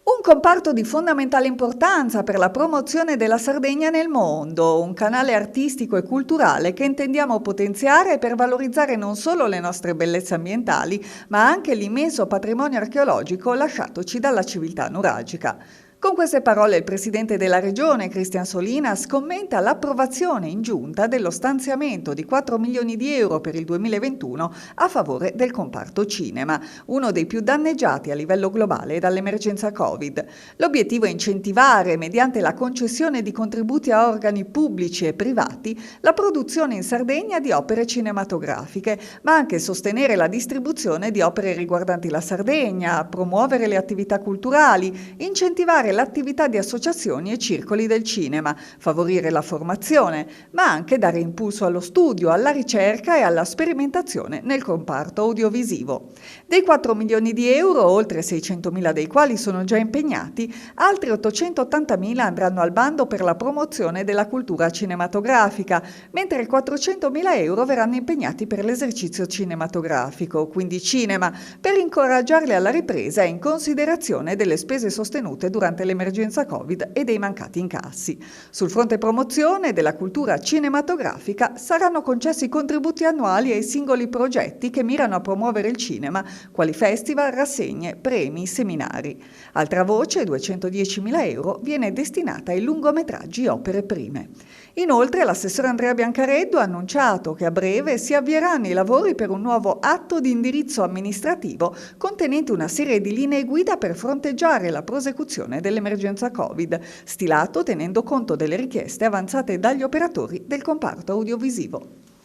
Un comparto di fondamentale importanza per la promozione della Sardegna nel mondo, un canale artistico e culturale che intendiamo potenziare per valorizzare non solo le nostre bellezze ambientali, ma anche l'immenso patrimonio archeologico lasciatoci dalla civiltà nuragica. Con queste parole il presidente della regione, Cristian Solinas, commenta l'approvazione in giunta dello stanziamento di 4 milioni di euro per il 2021 a favore del comparto cinema, uno dei più danneggiati a livello globale dall'emergenza Covid. L'obiettivo è incentivare, mediante la concessione di contributi a organi pubblici e privati, la produzione in Sardegna di opere cinematografiche, ma anche sostenere la distribuzione di opere riguardanti la Sardegna, promuovere le attività culturali, incentivare l'attività di associazioni e circoli del cinema, favorire la formazione, ma anche dare impulso allo studio, alla ricerca e alla sperimentazione nel comparto audiovisivo. Dei 4 milioni di euro, oltre 600.000 dei quali sono già impegnati, altri 880.000 andranno al bando per la promozione della cultura cinematografica, mentre 400.000 euro verranno impegnati per l'esercizio cinematografico, quindi cinema, per incoraggiarli alla ripresa in considerazione delle spese sostenute durante l'emergenza Covid e dei mancati incassi. Sul fronte promozione della cultura cinematografica saranno concessi contributi annuali ai singoli progetti che mirano a promuovere il cinema, quali festival, rassegne, premi, seminari. Altra voce, 210.000 euro, viene destinata ai lungometraggi opere prime. Inoltre l'assessore Andrea Biancareddu ha annunciato che a breve si avvieranno i lavori per un nuovo atto di indirizzo amministrativo contenente una serie di linee guida per fronteggiare la prosecuzione dell'emergenza Covid, stilato tenendo conto delle richieste avanzate dagli operatori del comparto audiovisivo.